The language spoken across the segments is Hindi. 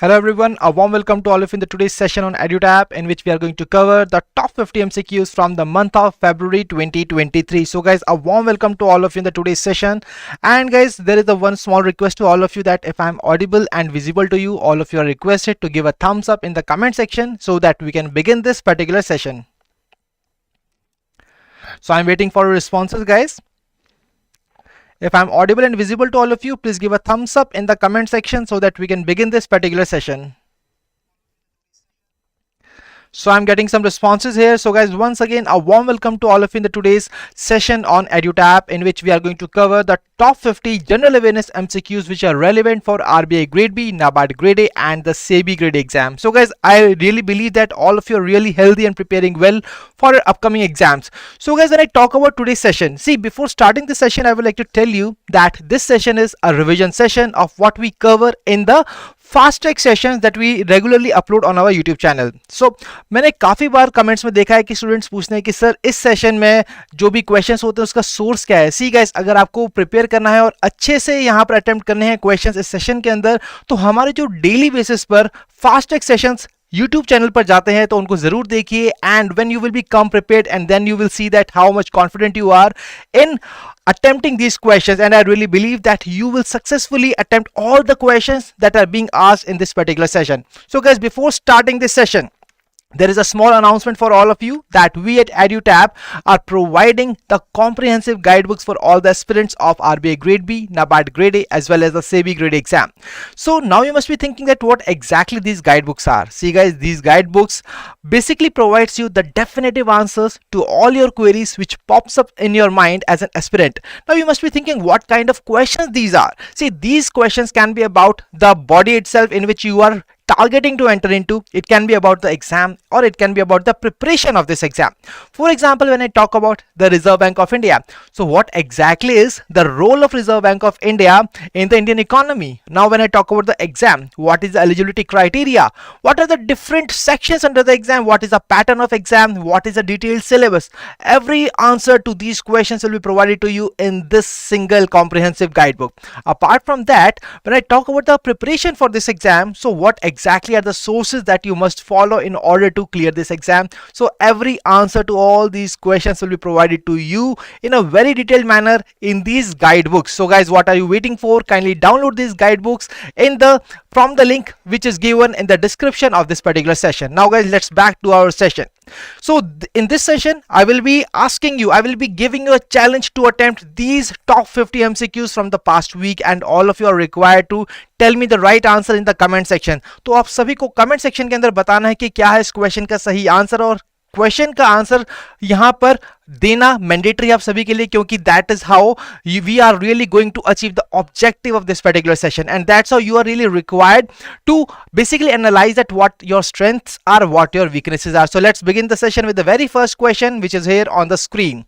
Hello everyone, a warm welcome to all of you in the today's session on EduTap, in which we are going to cover the top 50 MCQs from the month of February 2023. So guys, a warm welcome to all of you in the today's session. And guys, there is a one small request to all of you that if I'm audible and visible to you, all of you are requested to give a thumbs up in the comment section so that we can begin this particular session. So I'm waiting for your responses, guys. If I'm audible and visible to all of you, please give a thumbs up in the comment section so that we can begin this particular session. So I'm getting some responses here. So guys, once again, a warm welcome to all of you in the today's session on EduTap, in which we are going to cover the top 50 general awareness MCQs which are relevant for RBI Grade B, NABARD Grade A and the SEBI Grade A exam. So guys, I really believe that all of you are really healthy and preparing well for your upcoming exams. So guys, when I talk about today's session, see, before starting the session, I would like to tell you that this session is a revision session of what we cover in the fast track sessions that we regularly upload on our YouTube channel. So मैंने काफ़ी बार कमेंट्स में देखा है कि स्टूडेंट्स पूछते हैं कि सर इस सेशन में जो भी क्वेश्चंस होते हैं उसका सोर्स क्या है. सी गाइस, अगर आपको प्रिपेयर करना है और अच्छे से यहाँ पर अटेम्प्ट करने हैं क्वेश्चंस इस सेशन के अंदर, तो हमारे जो डेली बेसिस पर fast track sessions YouTube channel पर जाते हैं तो उनको जरूर देखिए. And when you will become prepared and then you will see that how much confident you are in attempting these questions, and I really believe that you will successfully attempt all the questions that are being asked in this particular session. So guys, before starting this session, there is a small announcement for all of you that we at EduTap are providing the comprehensive guidebooks for all the aspirants of RBI Grade B, NABARD Grade A as well as the SEBI Grade A exam. So now you must be thinking that what exactly these guidebooks are. See guys, these guidebooks basically provides you the definitive answers to all your queries which pops up in your mind as an aspirant. Now you must be thinking what kind of questions these are. See, these questions can be about the body itself in which you are targeting to enter into. It can be about the exam or it can be about the preparation of this exam. For example, when I talk about the Reserve Bank of India, so what exactly is the role of Reserve Bank of India in the Indian economy? Now when I talk about the exam, what is the eligibility criteria? What are the different sections under the exam? What is the pattern of exam? What is the detailed syllabus? Every answer to these questions will be provided to you in this single comprehensive guidebook. Apart from that, when I talk about the preparation for this exam, so what exactly are the sources that you must follow in order to clear this exam? So every answer to all these questions will be provided to you in a very detailed manner in these guidebooks. So guys, what are you waiting for? Kindly download these guidebooks from the link which is given in the description of this particular session. Now guys, let's back to our session. So in this session, I will be giving you a challenge to attempt these top 50 MCQs from the past week, and all of you are required to tell me the right answer in the comment section. तो आप सभी को comment section के अंदर बताना है कि क्या है इस क्वेश्चन का सही आंसर, और क्वेश्चन का आंसर यहाँ पर देना मैंडेटरी आप सभी के लिए, क्योंकि that is how we are really going to achieve the objective of this particular session, and that's how you are really required to basically analyse that what your strengths are, what your weaknesses are. So let's begin the session with the very first question which is here on the screen.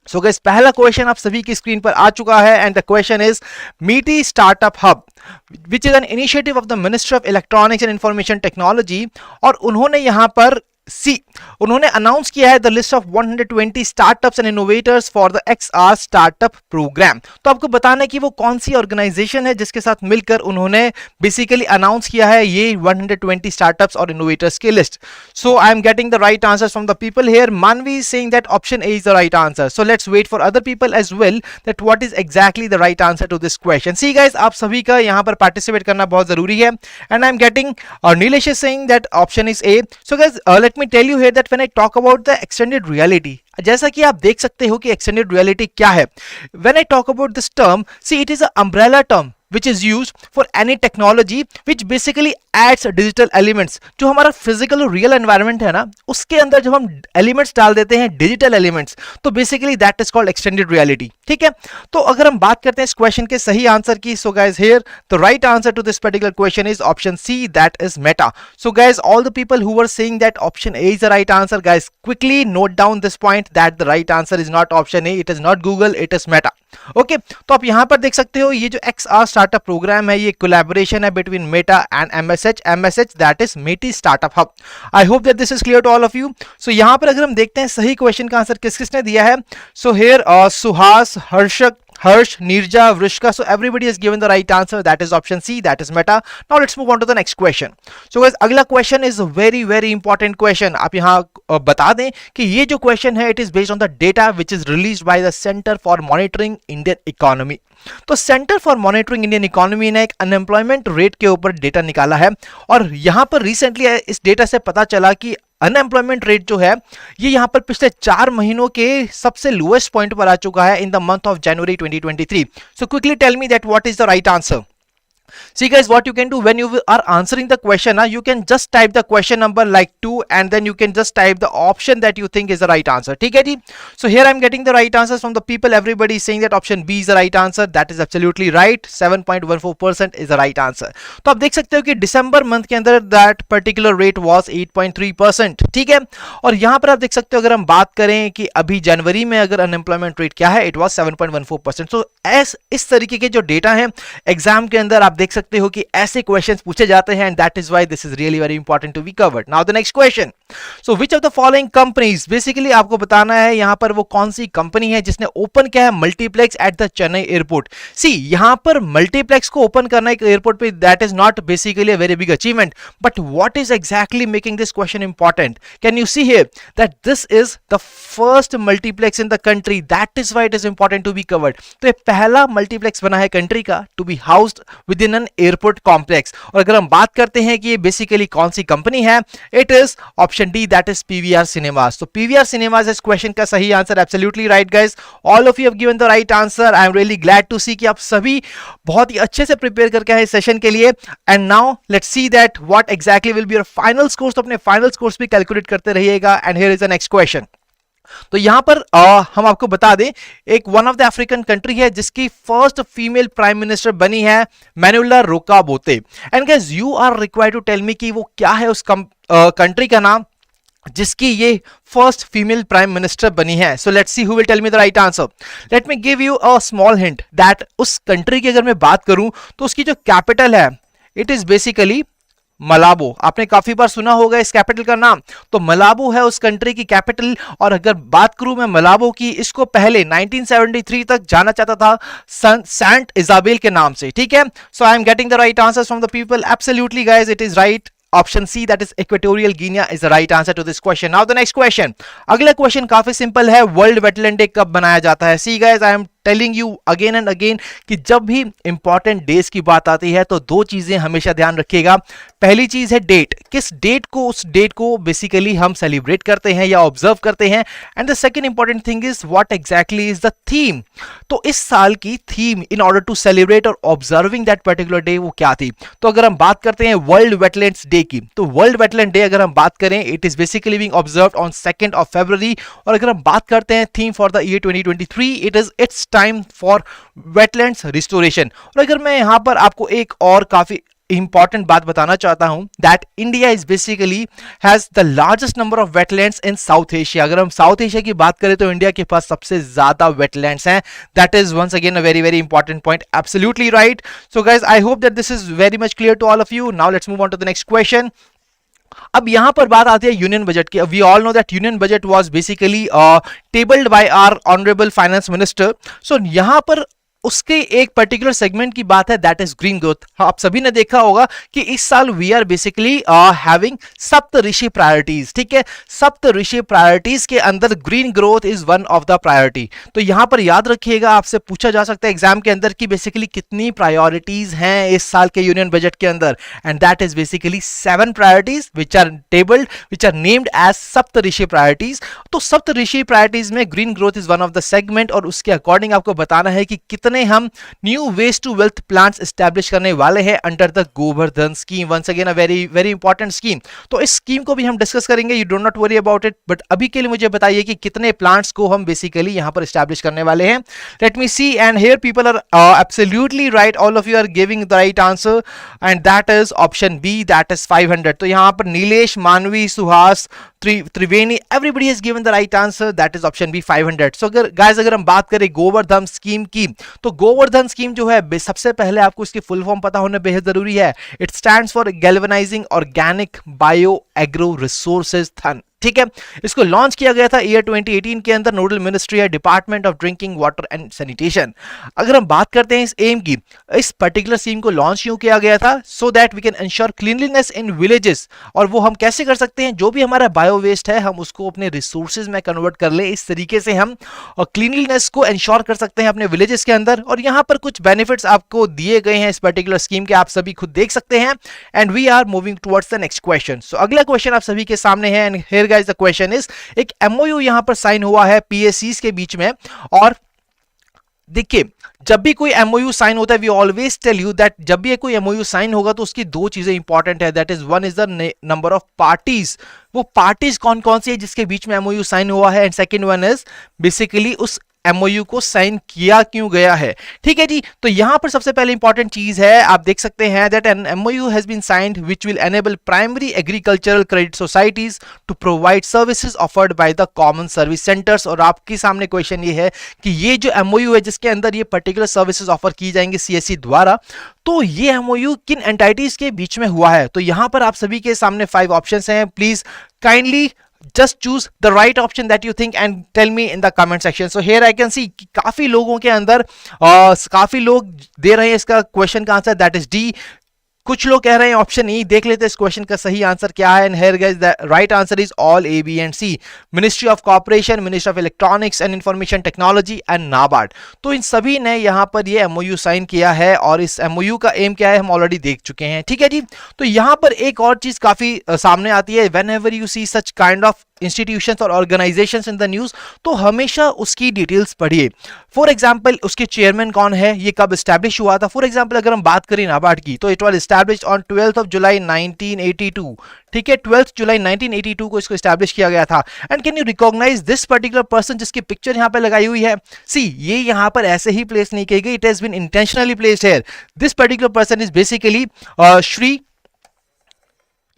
So guys, पहला क्वेश्चन आप सभी की स्क्रीन पर आ चुका है, एंड द क्वेश्चन इज मीटी startup hub which is an initiative of the ministry of electronics and information technology. और उन्होंने यहाँ पर उन्होंने अनाउंस किया है the list of 120 startups and innovators for the XR startup programme. तो आपको बताना है कि वो कौन सी ऑर्गेनाइजेशन है जिसके साथ मिलकर उन्होंने बेसिकली अनाउंस किया है ये 120 स्टार्टअप्स और इनोवेटर्स की list. So I am getting the right answers from the people here. Manvi is saying that option A is the right answer. So let's wait for other people as well that what is exactly the right answer to this question. See guys, आप सभी का यहाँ पर पार्टिसिपेट करना बहुत जरूरी है, and I am getting Nilesh is saying that option is A. So guys, let me tell you here that when I talk about the extended reality, जैसा कि आप देख सकते हो कि extended reality क्या है. When I talk about this term, see, it is an umbrella term which is used for any technology which basically adds digital elements. जो हमारा physical और real environment है ना, उसके अंदर जब हम elements डाल देते हैं, digital elements, तो basically that is called extended reality. ठीक है, तो अगर हम बात करते हैं इस क्वेश्चन के सही आंसर की, so guys, here the right answer to this particular question is option C, that is Meta. So guys, all the people who were saying that option A is the right answer, guys, quickly note down this point that the right answer is not option A, it is not Google, it is Meta. Okay, तो आप यहाँ पर देख सकते हो ये जो XR स्टार्टअप प्रोग्राम है ये कोलैबोरेशन है between Meta and MSH that is MeitY startup hub. I hope that this is clear to all of you. So यहाँ पर अगर हम देखते हैं सही क्वेश्चन का आंसर किस किसने दिया है, सो हेयर सुहास, हर्षक, Harsh, Nirja, Vrishka. So everybody has given the right answer. That is option C. That is Meta. Now let's move on to the next question. So guys, अगला question is a very very important question. आप यहाँ बता दें कि ये जो question है, it is based on the data which is released by the Center for Monitoring Indian Economy. तो centre for monitoring Indian economy ने एक अनएम्प्लॉयमेंट रेट के ऊपर डेटा निकाला है और यहां पर रिसेंटली इस डेटा से पता चला कि अनएम्प्लॉयमेंट रेट जो है ये यहां पर पिछले 4 महीनों के सबसे लोएस्ट पॉइंट पर आ चुका है in the month of January 2023. So quickly tell me that what is the right answer. See guys, what you can do when you are answering the question, you can just type the question number like 2 and then you can just type the option that you think is the right answer. ठीक है जी. So here I'm getting the right answers from the people. Everybody is saying that option B is the right answer. That is absolutely right. 7.14% is the right answer. तो आप देख सकते हो कि दिसंबर मंथ के अंदर that particular rate was 8.3%. ठीक है. और यहाँ पर आप देख सकते हो अगर हम बात करें कि अभी जनवरी में अगर अनएम्प्लॉयमेंट रेट क्या है, it was 7.14%. So इस तरीके के जो डेटा है एग्जाम के अंदर आप देख सकते हो कि ऐसे क्वेश्चंस पूछे जाते हैं and that is why this is really very important to be covered. Now the next question. So which of the following companies, basically आपको बताना है यहां पर वो कौन सी कंपनी है जिसने ओपन किया है multiplex at the Chennai airport. See यहां पर मल्टीप्लेक्स को ओपन करना एक एयरपोर्ट पे, that is not basically a very big achievement, but what is exactly making this question important, can you see here that this is the first multiplex in the country, that is why it is important to be covered. तो ये पहला मल्टीप्लेक्स बना है कंट्री का to be housed with in an airport complex. और अगर हम बात करते हैं कि ये बेसिकली कौन सी कंपनी है, it is option D, that is PVR cinemas. तो पीवीआर सिनेमास इस क्वेश्चन का सही answer. Absolutely right guys, all of you have given the right answer. I am really glad to see कि आप सभी बहुत ही अच्छे से प्रिपेयर करके आए इस सेशन के लिए. And now let's see that what exactly will be your final scores. तो अपने फाइनल स्कोर्स भी कैलकुलेट करते रहिएगा. And here is the next question. तो यहां पर हम आपको बता दें एक one of the African country है जिसकी फर्स्ट फीमेल प्राइम मिनिस्टर बनी है Manuela Roka Botey. And guys you are required to tell me कि वो क्या है उस कंट्री का नाम जिसकी ये फर्स्ट फीमेल प्राइम मिनिस्टर बनी है. So let's see who will tell me the right answer. Let me give you a small hint that उस कंट्री की अगर मैं बात करूं तो उसकी जो कैपिटल है इट इज बेसिकली मलाबो. आपने काफी बार सुना होगा इस कैपिटल का नाम. तो मलाबो है उस कंट्री की कैपिटल. और अगर बात करूं मैं मलाबो की, इसको पहले 1973 तक जाना चाहता था सेंट इजाबेल के नाम से. ठीक है. So I am getting the right answers from the people. Absolutely guys, it is right. Option C, that is Equatorial Guinea is the right answer to this question. Now the next question. अगला क्वेश्चन काफी सिंपल है. वर्ल्ड वेटलैंड डे कब बनाया जाता है? See guys, I am telling you again and again कि जब भी इंपॉर्टेंट डेज की बात आती है तो दो चीजें हमेशा ध्यान रखिएगा. पहली चीज है डेट, किस डेट को, उस डेट को बेसिकली हम सेलिब्रेट करते हैं या ऑब्जर्व करते हैं. And the second important thing is what exactly is the theme. तो इस साल की theme in order to celebrate और ऑब्जर्विंग दैट पर्टिकुलर डे वो क्या थी. तो अगर हम बात करते हैं वर्ल्ड वेटलैंड्स डे की, तो वर्ल्ड वेटलैंड डे अगर हम बात करें it is basically being observed on 2nd of February. और अगर हम बात करते हैं theme for the year 2023 it is it's time for wetlands restoration. और अगर मैं यहां पर आपको एक और काफी इंपॉर्टेंट बात बताना चाहता हूं that India is basically has the largest number of wetlands in south Asia. अगर हम साउथ एशिया की बात करें तो इंडिया के पास सबसे ज्यादा वेटलैंड्स हैं. That is once again a very very important point. Absolutely right. So guys, I hope that this is very much clear to all of you. Now let's move on to the next question. अब यहां पर बात आती है यूनियन बजट की. We all know that union budget was basically tabled by our honourable finance minister. So यहां पर उसके एक पर्टिकुलर सेगमेंट की बात है दैट इज ग्रीन ग्रोथ. आप सभी ने देखा होगा कि इस साल we are basically having Saptarishi priorities. ठीक है, सप्तऋषि प्रायोरिटीज के अंदर green growth is one of the priority. तो यहां पर याद रखिएगा, आपसे पूछा जा सकता है एग्जाम के अंदर कि बेसिकली कितनी प्रायोरिटीज हैं इस साल के यूनियन बजट के अंदर. And that is basically 7 priorities which are tabled, which are named as Saptarishi priorities. तो सप्तऋषि प्रायोरिटीज में green growth is one of the segment. और उसके अकॉर्डिंग आपको बताना है कि कितने हम new waste to wealth plants establish करने वाले हैं under the Govardhan scheme. Once again a very very important scheme. तो इस स्कीम को भी हम डिस्कस करेंगे. You don't not worry about it. But अभी के लिए मुझे बताइए कि कितने प्लांट्स को हम बेसिकली यहां पर एस्टैब्लिश करने वाले हैं. Let me see. And here people are absolutely right. All of you are giving the right answer and that is option B, that is 500. तो यहां पर Nilesh, Manvi, Suhas, Triveni, everybody has given the right answer. That is option B, 500. So अगर गाइस अगर हम बात करें गोवर्धन स्कीम की, तो गोवर्धन स्कीम जो है सबसे पहले आपको इसकी फुल फॉर्म पता होना बेहद जरूरी है. It stands for galvanising organic bio agro resources ठीक है, इसको लॉन्च किया गया था ईयर 2018 के अंदर। नोडल मिनिस्ट्री है department of drinking water and sanitation. अगर हम बात करते हैं इस एम की, इस पर्टिकुलर स्कीम को लॉन्च क्यों किया गया था? So that we can ensure cleanliness in villages. और वो हम कैसे कर सकते हैं? जो भी हमारा बायो वेस्ट है हम उसको अपने रिसोर्सेज में कन्वर्ट कर ले, इस तरीके से हम क्लीनलीनेस को इंश्योर कर सकते हैं अपने विलेजेस के अंदर। और यहाँ पर कुछ बेनिफिट्स आपको दिए गए हैं इस पर्टिकुलर स्कीम के, आप सभी खुद देख सकते हैं। And we are moving towards the next question. So अगला क्वेश्चन आप सभी के सामने है, and here guys the question is, एक एमओयू यहां पर साइन हुआ है पीएससीज के बीच में। और देखिए, जब भी कोई एमओयू साइन होता है, we always tell you that जब भी कोई एमओयू साइन होगा तो उसकी दो चीजें इंपॉर्टेंट है, that is one is the number of parties. वो पार्टीज कौन कौन सी है जिसके बीच में एमओयू साइन हुआ है, and second one is basically उस एमओयू को साइन किया क्यों गया है। ठीक है जी, तो यहां पर सबसे पहले इंपॉर्टेंट चीज है, आप देख सकते हैं that an MoU has been signed which will enable primary agricultural credit societies to provide services offered by the common service centres. और आपके सामने क्वेश्चन ये है कि ये जो एमओयू है जिसके अंदर ये पर्टिकुलर सर्विसेज ऑफर की जाएंगे सीएससी द्वारा, तो ये एमओयू किन एंटाइटीज के बीच में हुआ है? तो यहां पर आप सभी के सामने 5 ऑप्शंस हैं। Please kindly just choose the right option that you think and tell me in the comment section. So here I can see काफी लोगों के अंदर काफी लोग दे रहे हैं इसका क्वेश्चन का आंसर, दैट इज डी। कुछ लोग कह रहे हैं ऑप्शन ई। देख लेते हैं इस क्वेश्चन का सही आंसर क्या है। And here guys the right answer is all A B and C, ministry of corporation, ministry of electronics and information technology and NABARD. तो इन सभी ने यहां पर ये एमओयू साइन किया है, और इस एमओयू का एम क्या है हम ऑलरेडी देख चुके हैं। ठीक है जी, तो यहां पर एक और चीज काफी सामने आती है, whenever you see such kind of institutions और ऑर्गेनाइजेशंस इन द न्यूज, तो हमेशा उसकी डिटेल्स पढ़िए। फॉर एग्जांपल उसके चेयरमैन कौन है, ये कब एस्टैब्लिश हुआ था। फॉर एग्जांपल अगर हम बात करें नाबार्ड की, तो it was established on 12th of July 1982। ठीक है, 12th जुलाई 1982 को इसको एस्टैब्लिश किया गया था। And can you recognise this particular person जिसकी पिक्चर यहां पे लगाई हुई है? सी, ये यहां पर ऐसे ही प्लेस नहीं की गई, it has been intentionally placed here. This particular person is basically Shri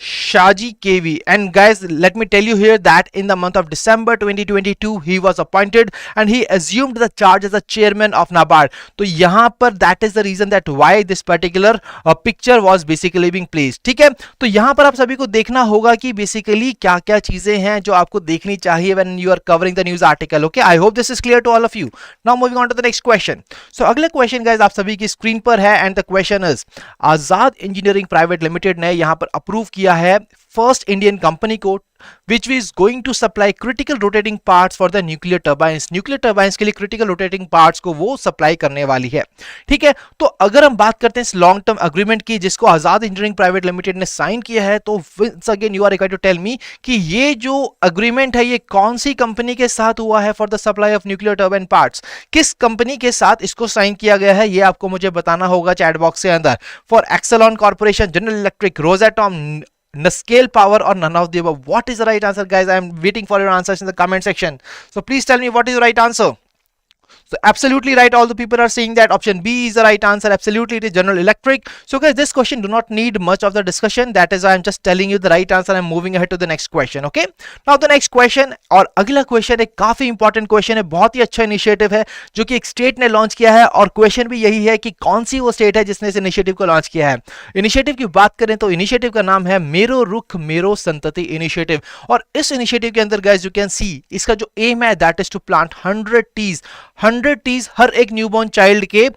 Shaji KV. And guys, let me tell you here that in the month of December 2022 he was appointed and he assumed the charge as the chairman of NABARD. तो यहाँ पर that is the reason that why this particular picture was basically being placed. ठीक है, तो यहाँ पर आप सभी को देखना होगा कि बेसिकली क्या क्या चीजें हैं जो आपको देखनी चाहिए when you are covering the news article. Okay, I hope this is clear to all of you. Now moving on to the next question. So अगला क्वेश्चन गाइज आप सभी की स्क्रीन पर है, and the question is, Azad engineering private limited ने यहाँ पर अप्रूव किया है फर्स्ट इंडियन कंपनी को which is going to supply critical rotating parts for the nuclear turbines. Nuclear turbines के लिए क्रिटिकल रोटेटिंग पार्ट्स को वो सप्लाई करने वाली है। ठीक है, तो अगर हम बात करते हैं इस लॉन्ग टर्म अग्रीमेंट की जिसको आजाद इंजीनियरिंग प्राइवेट लिमिटेड ने साइन किया है, तो once again you are required to tell me कि ये जो अग्रीमेंट है ये कौन सी कंपनी के साथ हुआ है for the supply of nuclear turbine parts. किस कंपनी के साथ इसको साइन किया गया है ये आपको मुझे बताना होगा चैट बॉक्स के अंदर। For Exelon corporation, general electric, Rosatom, Scale Power, or none of the above? What is the right answer, guys? I am waiting for your answers in the comment section. So please tell me what is the right answer. So absolutely right, all the people are saying that option B is the right answer. Absolutely, it is General Electric. So guys, this question do not need much of the discussion, that is why I'm just telling you the right answer. I'm moving ahead to the next question. Okay, now the next question, और अगला क्वेश्चन एक काफी इंपॉर्टेंट क्वेश्चन है, बहुत ही अच्छा इनिशिएटिव है जो कि एक स्टेट ने लॉन्च किया है, और क्वेश्चन भी यही है कि कौन सी वो स्टेट है जिसने इस इनिशिएटिव को लॉन्च किया है। इनिशिएटिव की बात करें तो इनिशिएटिव का नाम है मेरो रुख मेरो संतति इनिशिएटिव, और इस इनिशिएटिव के अंदर गाइस यू कैन सी इसका जो एम है that is to plant 100 trees। 100 trees हर एक न्यूबॉर्न चाइल्ड के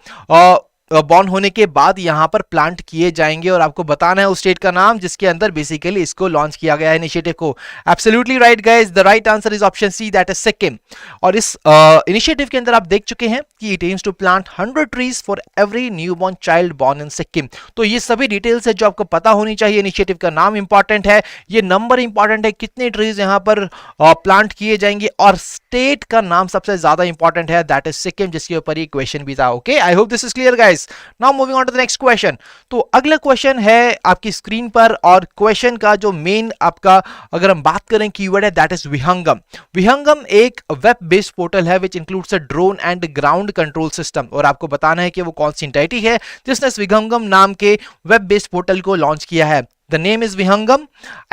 बॉर्न होने के बाद यहां पर प्लांट किए जाएंगे, और आपको बताना है उस स्टेट का नाम जिसके अंदर बेसिकली इसको लॉन्च किया गया है इनिशिएटिव को। Absolutely right guys, the right answer is option C, that is Sikkim. और इस इनिशिएटिव के अंदर आप देख चुके हैं कि it aims to plant 100 trees for every newborn child born in Sikkim. तो ये सभी डिटेल्स है जो आपको पता होनी चाहिए। इनिशिएटिव का नाम इंपॉर्टेंट है, ये नंबर इंपॉर्टेंट है, कितने ट्रीज यहां पर प्लांट किए जाएंगे, और स्टेट का नाम सबसे ज्यादा इंपॉर्टेंट है, दैट इज सिक्किम, जिसके ऊपर ये क्वेश्चन भी था। Okay, I hope this is clear guys. Now moving on to the next question. तो अगला क्वेश्चन है आपकी स्क्रीन पर, और क्वेश्चन का जो मेन आपका अगर हम बात करें कीवर्ड है दैट इज विहंगम। विहंगम एक वेब बेस्ड पोर्टल है which includes a drone and ground control system, और आपको बताना है कि वो कौन सी एंटिटी है जिसने इस विहंगम नाम के वेब बेस्ड पोर्टल को लॉन्च किया है। The name is Vihangam,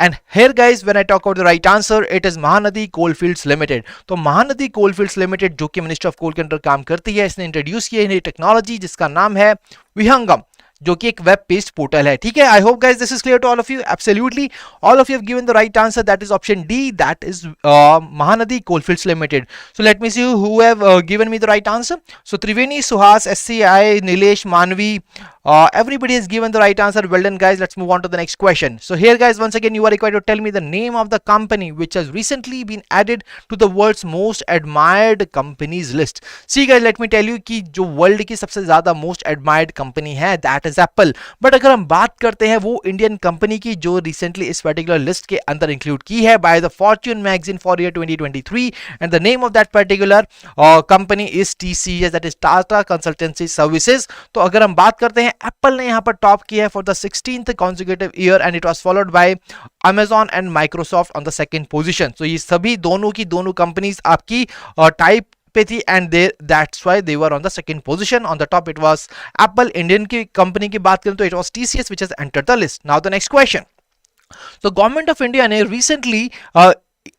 and here guys when I talk about the right answer it is Mahanadi Coalfields Limited। तो महानदी कोलफील्ड्स लिमिटेड जो कि मिनिस्ट्री ऑफ कोल के अंडर काम करती है, इसने इंट्रोड्यूस की है टेक्नोलॉजी जिसका नाम है विहंगम, जो कि एक वेब पेज पोर्टल है, ठीक है। I hope guys this is clear to all of you. Absolutely all of you have given the right answer, that is option D, that is Mahanadi coalfields limited. So let me see who have given me the right answer. So Triveni, Suhas, SCI, Nilesh, Manvi, everybody has given the right answer. Well done guys. Let's move on to the next question. So here guys, once again you are required to tell me the name of the company which has recently been added to the world's most admired companies list. See guys, let me tell you कि जो वर्ल्ड की सबसे ज्यादा मोस्ट एडमायर्ड कंपनी है दैट इज एप्पल। बट अगर हम बात करते हैं वो इंडियन कंपनी की जो रिसेंटली इस पर्टिकुलर लिस्ट के अंदर इंक्लूड की है by the Fortune magazine for year 2023, and the name of that particular company is TCS, that is Tata consultancy services. तो अगर हम बात करते हैं एप्पल ने यहां पर टॉप किया है for the 16th consecutive year and it was followed by Amazon and Microsoft on the second position. So ये सभी दोनों की दोनों कंपनीज आपकी टाइप पे थी and that's why they were on the second position. On the top it was Apple. Indian की कंपनी की बात करें तो it was TCS which has entered the list. Now the next question. So government of India ने recently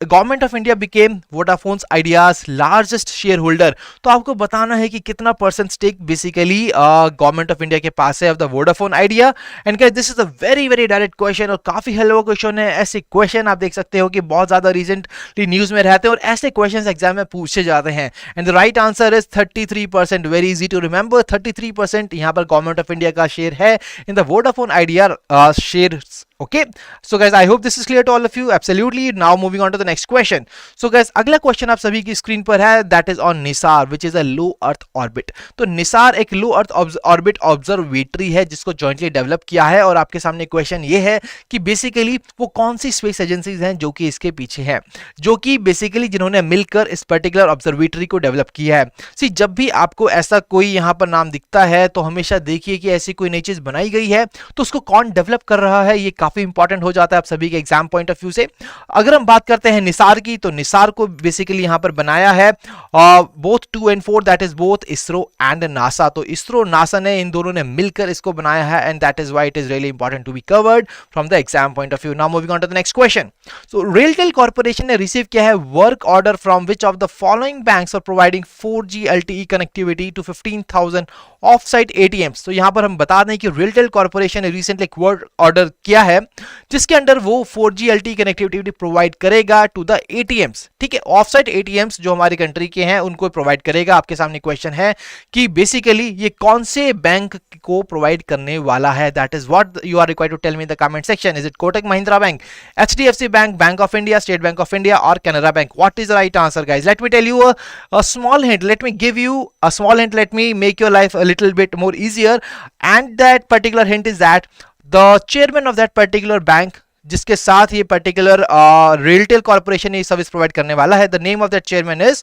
government of India became Vodafone's Idea's largest share holder. तो आपको बताना है कि कितना percent stake basically government of India के पास है of the Vodafone Idea. And guys this is a very very direct question और काफी हेलो क्वेश्चन है। ऐसे क्वेश्चन आप देख सकते हो कि बहुत ज्यादा रिसेंटली न्यूज में रहते हैं और ऐसे क्वेश्चन एग्जाम में पूछे जाते हैं। And the right answer is 33%। Very easy to remember, 33% यहाँ पर गवर्नमेंट ऑफ इंडिया का शेयर है in the Vodafone Idea share. Okay, so guys I hope this is clear to all of you. Absolutely. Now moving on to the next question. So guys अगला क्वेश्चन आप सभी की स्क्रीन पर है, that is on Nisar which is a low earth orbit. तो निसार एक लो अर्थ ऑर्बिट ऑब्जर्वेटरी है जिसको जॉइंटली डेवलप किया है और आपके सामने क्वेश्चन ये है कि बेसिकली वो कौन सी स्पेस एजेंसीज हैं जो कि इसके पीछे हैं, जो कि बेसिकली जिन्होंने मिलकर इस पर्टिकुलर ऑब्जर्वेटरी को डेवलप किया है। सी जब भी आपको ऐसा कोई यहाँ पर नाम दिखता है तो हमेशा देखिए कि ऐसी कोई नई चीज बनाई गई है तो उसको कौन डेवलप कर रहा है, ये काफी इंपॉर्टेंट हो जाता है आप सभी के एग्जाम पॉइंट ऑफ व्यू से। अगर हम बात करते हैं निसार की तो निसार को बेसिकली यहां पर बनाया है both 2 and 4, that is both ISRO and NASA. तो इसरो नासा ने इन दोनों ने मिलकर इसको बनाया है and that is why it is really important to be covered from the exam point of view. Now moving on to the next question. So RailTel corporation ने रिसीव किया है work order from which of the following banks for providing 4G LTE connectivity to 15,000 off site ATMs। तो यहां पर हम बता दें कि रेलटेल कॉर्पोरेशन ने रिसेंटली एक वर्क ऑर्डर किया है जिसके अंडर वो 4G LTE कनेक्टिविटी प्रोवाइड करेगा टू द ATMs, ठीक है। ऑफ साइट ATMs जो हमारी कंट्री के हैं उनको प्रोवाइड करेगा। आपके सामने क्वेश्चन है कि बेसिकली ये कौन से बैंक को प्रोवाइड करने वाला है, that is what you are required to tell me in the comment section. Is it Kotak Mahindra bank, HDFC bank, bank of India, state bank of India और Canara bank? What is the right answer guys? Let me tell you a small hint, let me give you a small hint, let me make your life a little bit more easier, and that particular hint is that the chairman of that particular bank जिसके साथ ये पर्टिकुलर रेलटेल कॉर्पोरेशन ये सर्विस प्रोवाइड करने वाला है, the name of that chairman is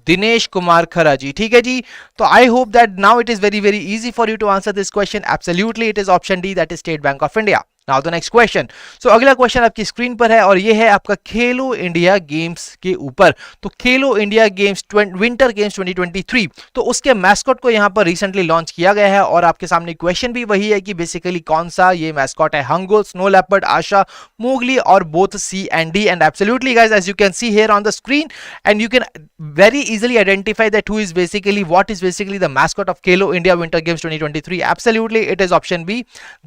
Dinesh Kumar Khara ji, ठीक है जी। तो I hope that now it is very very easy for you to answer this question. Absolutely it is option D, that is state bank of India. Now the next question. So अगला क्वेश्चन आपकी स्क्रीन पर है और ये है आपका खेलो इंडिया गेम्स के ऊपर। तो खेलो इंडिया गेम्स विंटर गेम्स 2023, तो उसके मैस्कॉट को यहाँ पर रिसेंटली लॉन्च किया गया है और आपके सामने क्वेश्चन भी वही है कि बेसिकली कौन सा ये मैस्कॉट है, हंगुल, स्नो लेपर्ड, आशा, मोगली और both C and D। And absolutely guys as you can see here on the screen and you can very easily identify that who is basically what is basically the mascot of Khelo India Winter Games 2023. Absolutely it is option B,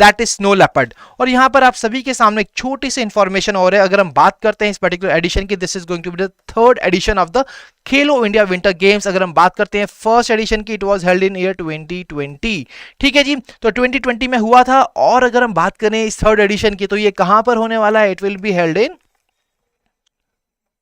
that is snow leopard। और यहाँ पर आप सभी के सामने एक छोटी सी इंफॉर्मेशन और है। अगर हम बात करते हैं इस पर्टिकुलर एडिशन की, this is going to be the third edition of the Khelo India winter games. अगर हम बात करते हैं फर्स्ट एडिशन की, it was held in year 2020, ठीक है जी। तो 2020 में हुआ था। और अगर हम बात करें इस थर्ड एडिशन की तो ये कहां पर होने वाला है, it will be held in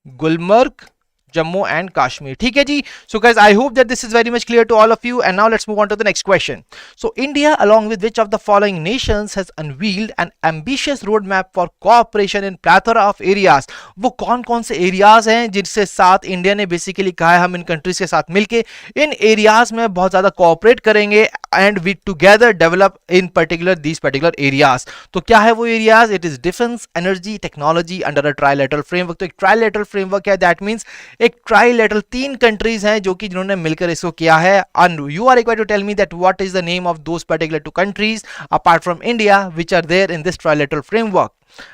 Gulmarg, Jammu and Kashmir, ठीक है जी। So guys I hope that this is very much clear to all of you and now let's move on to the next question. So India along with which of the following nations has unveiled an ambitious roadmap for cooperation in plethora of areas? वो कौन कौन से एरियाज हैं जिनसे साथ इंडिया ने बेसिकली कहा है हम इन कंट्रीज के साथ मिलके इन एरियाज में बहुत ज्यादा कोऑपरेट करेंगे and we together develop in particular these particular areas. तो क्या है वो areas? It is defence, energy, technology under a trilateral framework. तो एक ट्राइलेटरल फ्रेमवर्क है, दैट मींस एक ट्राइलेटरल 3 कंट्रीज हैं जो कि जिन्होंने मिलकर इसको किया है। And you are required to tell me that what is the name of those particular 2 countries apart from India which are there in this trilateral framework.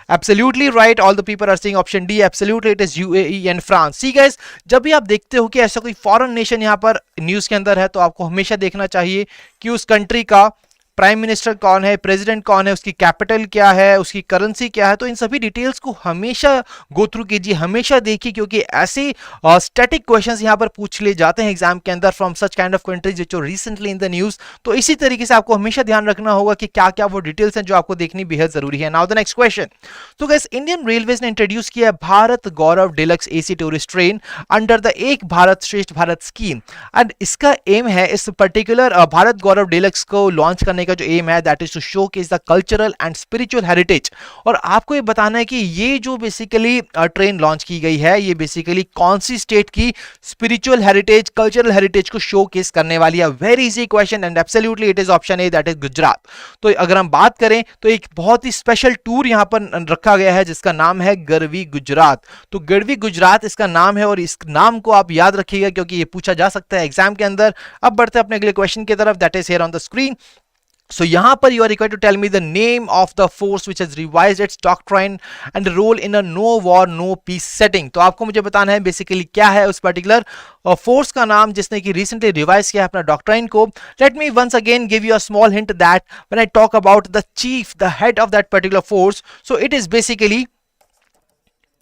Absolutely right, all the people are saying option D. Absolutely it is UAE and France. See guys, जब भी आप देखते हो कि ऐसा कोई फॉरेन नेशन यहाँ पर न्यूज के अंदर है तो आपको हमेशा देखना चाहिए कि उस कंट्री का प्राइम मिनिस्टर कौन है, प्रेसिडेंट कौन है, उसकी कैपिटल क्या है, उसकी करेंसी क्या है, तो इन सभी डिटेल्स को हमेशा गो थ्रू कीजिए, हमेशा देखिए, क्योंकि ऐसे स्टैटिक क्वेश्चंस यहां पर पूछ लिए जाते हैं एग्जाम के अंदर from such kind of countries which are recently in the news. तो इसी तरीके से आपको हमेशा ध्यान रखना होगा कि क्या क्या वो डिटेल्स हैं जो आपको देखनी बेहद जरूरी है। Now the next question. तो गाइस, इंडियन रेलवेज ने इंट्रोड्यूस किया Bharat Gaurav deluxe AC tourist train under the Ek Bharat Shreshtha Bharat scheme, and इसका एम है, इस पर्टिकुलर भारत गौरव डिलक्स को लॉन्च करने का जो एम है that is to showcase the cultural and spiritual heritage. और आपको ये बताना है कि ये जो बेसिकली ट्रेन लॉन्च की गई है ये बेसिकली कौन सी स्टेट की स्पिरिचुअल हेरिटेज, कल्चरल हेरिटेज को शोकेस करने वाली है। Very easy question and absolutely it is option A, that is Gujarat. तो अगर हम बात करें तो एक बहुत ही स्पेशल टूर यहां पर रखा गया है जिसका नाम है गर्वी गुजरात। तो गर्वी गुजरात इसका नाम है और इस नाम को आप याद रखिएगा क्योंकि ये पूछा जा सकता है एग्जाम के अंदर। अब बढ़ते हैं अपने अगले क्वेश्चन की तरफ, that is here on the screen. So यहाँ पर you are required to tell me the name of the force which has revised its doctrine and role in a no war no peace setting। तो आपको मुझे बताना है बेसिकली क्या है उस पर्टिकुलर फोर्स का नाम जिसने कि रिसेंटली रिवाइज किया है अपना डॉक्ट्राइन को। Let me once again give you a small hint that when I talk about the chief, the head of that particular force, so it is basically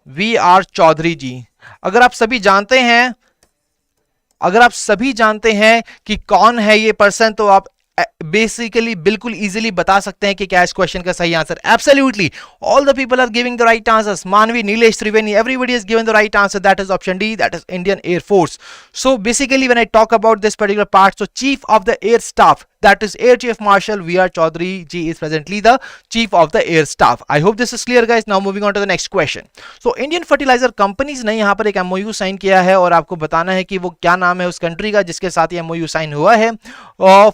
V R Chaudhari ji. अगर आप सभी जानते हैं, अगर आप सभी जानते हैं कि कौन है ये पर्सन, तो आप बेसिकली बिल्कुल इजीली बता सकते हैं कि क्या इस क्वेश्चन का सही answer. Absolutely all the people are giving the right answers. Manvi, Nilesh Triveni, everybody is given the right answer, that is option D, that is Indian air force. So basically when I talk about this particular part, so chief of the air staff, that is Air Chief Marshal V.R. Chaudhary ji is presently the chief of the air staff. I hope this is clear guys. Now moving on to the next question. So Indian fertilizer companies ने यहाँ पर एक MOU साइन किया है और आपको बताना है कि वो क्या नाम है उस कंट्री का जिसके साथ ये MOU साइन हुआ है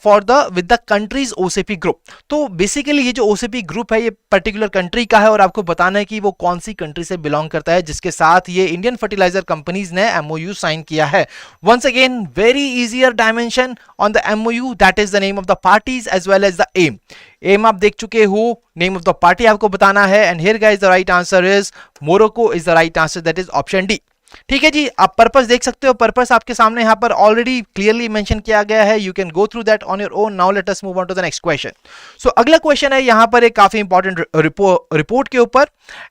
for the with the countries OCP group. तो बेसिकली ये जो OCP ग्रुप है ये पर्टिकुलर कंट्री का है और आपको बताना है कि वो कौन सी कंट्री से बिलोंग करता है जिसके साथ ये इंडियन फर्टिलाइजर कंपनीज ने MOU साइन किया है। Once again very easier dimension on the MOU, that is the name of the parties as well as the aim. Aim आप देख चुके हो, name of the party आपको बताना है, and here guys the right answer is Morocco is the right answer, that is option D. ठीक है जी, आप पर्पस देख सकते हो, पर्पस आपके सामने यहाँ पर ऑलरेडी क्लियरली मेंशन किया गया है, you can go through that on your own. Now let us move on to the next question. So अगला क्वेश्चन है यहाँ पर एक काफी इंपॉर्टेंट रिपोर्ट के ऊपर,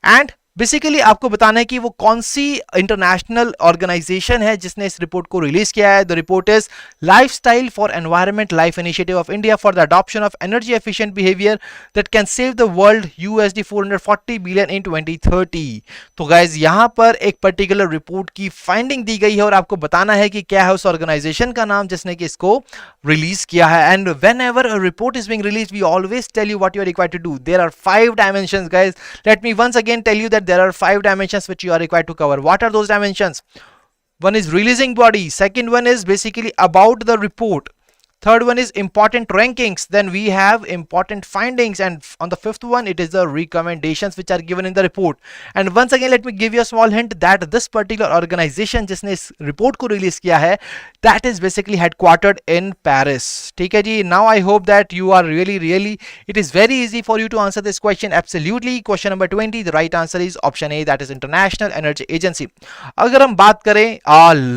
एंड बेसिकली आपको बताना है कि वो कौन सी इंटरनेशनल ऑर्गेनाइजेशन है जिसने इस रिपोर्ट को रिलीज किया है। The report is lifestyle for environment life initiative of India for the adoption of energy efficient behaviour that can save the world USD 440 billion in 2030। तो गाइज यहाँ पर एक पर्टिकुलर रिपोर्ट की फाइंडिंग दी गई है और आपको बताना है कि क्या है उस ऑर्गेनाइजेशन का नाम जिसने कि इसको रिलीज किया है। And whenever a report is being release we always tell you what you are required to do. There are 5 dimensions guys. Let me once again tell you that there are 5 dimensions which you are required to cover. What are those dimensions? One is releasing body, second one is basically about the report, third one is important rankings, then we have important findings, and on the fifth one it is the recommendations which are given in the report. And once again let me give you a small hint that this particular organization जिसने इस report को release किया है that is basically headquartered in Paris। ठीक है जी, now I hope that you are really it is very easy for you to answer this question absolutely। Question number 20, the right answer is option A, that is International Energy Agency। अगर हम बात करें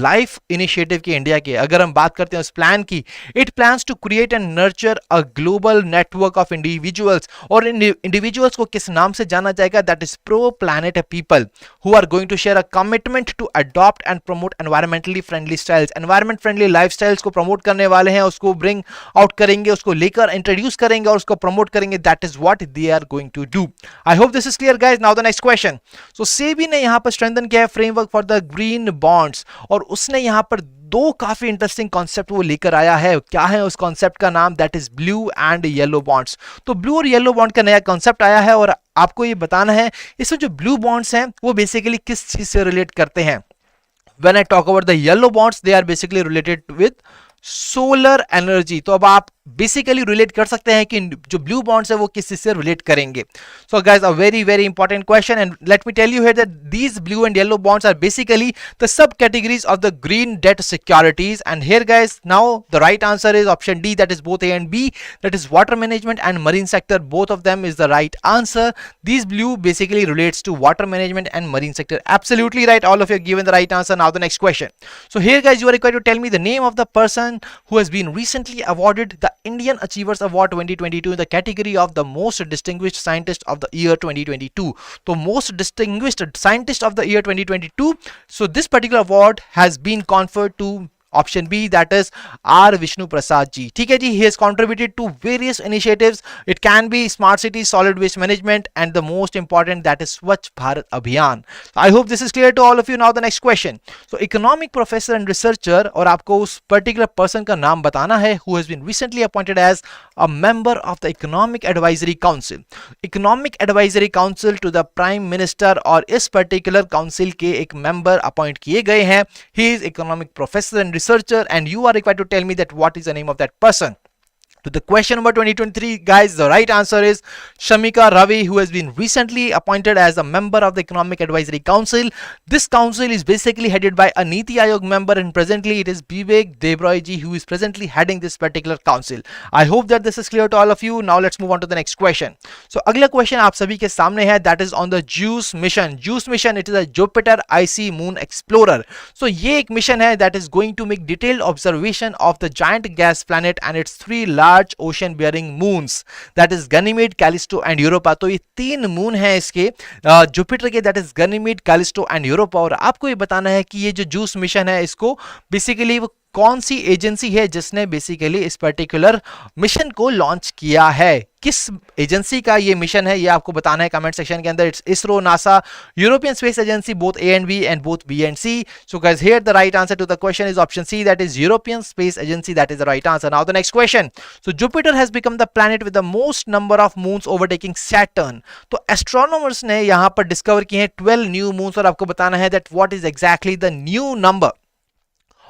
लाइफ इनिशिएटिव की इंडिया की, अगर हम बात करते हैं उस प्लान की, it plans to create and nurture a global network of individuals, और individuals को किस नाम से जाना जाएगा, that is pro planet people who are going to share a commitment to adopt and promote environmentally friendly styles। environment friendly lifestyles को promote करने वाले हैं, उसको bring out करेंगे, उसको लेकर introduce करेंगे और उसको promote करेंगे, that is what they are going to do। I hope this is clear guys। Now the next question। so SEBI ने यहाँ पर strengthen किया है framework for the green bonds, और उसने यहाँ पर दो काफी इंटरेस्टिंग कॉन्सेप्ट वो लेकर आया है। क्या है उस कॉन्सेप्ट का नाम, that is blue and yellow bonds. तो ब्लू और येलो बॉन्ड का नया कॉन्सेप्ट आया है और आपको ये बताना है इसमें जो ब्लू बॉन्ड्स हैं वो बेसिकली किस चीज से रिलेट करते हैं। When I talk about the yellow bonds they are basically related with solar energy. तो अब आप बेसिकली रिलेट कर सकते हैं कि जो ब्लू बॉन्ड्स है वो किस चीज से रिलेट करेंगे। So guys a very important question, and let me tell you here that these blue and yellow bonds are basically the subcategories of the green debt securities. And here guys now the right answer is option D, that is both A and B, that is water management and marine sector, both of them is the right answer. These blue basically relates to water management and marine sector, absolutely right, all of you have given the right answer। Now the next question। so here guys you are required to tell me the name of the person who has been recently awarded the Indian Achievers Award 2022 in the category of the Most Distinguished Scientist of the Year 2022. तो Most Distinguished Scientist of the Year 2022. So this particular award has been conferred to option B, that is R Vishnu Prasad ji. ठीक है जी, he has contributed to various initiatives. It can be smart cities, solid waste management, and the most important, that is Swachh Bharat Abhiyan. I hope this is clear to all of you. Now the next question. So economic professor and researcher, और आपको उस particular person का नाम बताना है who has been recently appointed as a member of the Economic Advisory Council. Economic Advisory Council to the Prime Minister, और इस particular council के एक member appoint किए गए हैं. He is economic professor and researcher, and you are required to tell me that what is the name of that person. To the question number 2023, guys, the right answer is Shamika Ravi, who has been recently appointed as a member of the Economic Advisory Council. This council is basically headed by a Niti Aayog member, and presently it is Vivek Debroy ji who is presently heading this particular council. I hope that this is clear to all of you. Now let's move on to the next question. So अगला question आप सभी के सामने है, that is on the JUICE mission. JUICE mission, it is a Jupiter Icy Moon Explorer. So ये एक mission है that is going to make detailed observation of the giant gas planet and its three large ocean bearing moons, that is Ganymede, Callisto and Europa. तो ये तीन मून हैं इसके जुपिटर के, that is Ganymede, Callisto and Europa. और आपको ये बताना है कि ये जो JUICE मिशन है इसको बेसिकली वो कौन सी एजेंसी है जिसने बेसिकली इस पर्टिकुलर मिशन को लॉन्च किया है. किस एजेंसी का ये मिशन है ये आपको बताना है कमेंट सेक्शन के अंदर. It's ISRO, NASA, European Space Agency, both A and B and both B and C. So guys, here the right answer to the question is option C, that is European Space Agency. That is the right answer. Now the next question. So Jupiter has become the planet with the most number of moons overtaking Saturn. तो एस्ट्रोनॉमर्स ने यहां पर डिस्कवर किए हैं 12 न्यू मून्स, और आपको बताना है that what is exactly the new number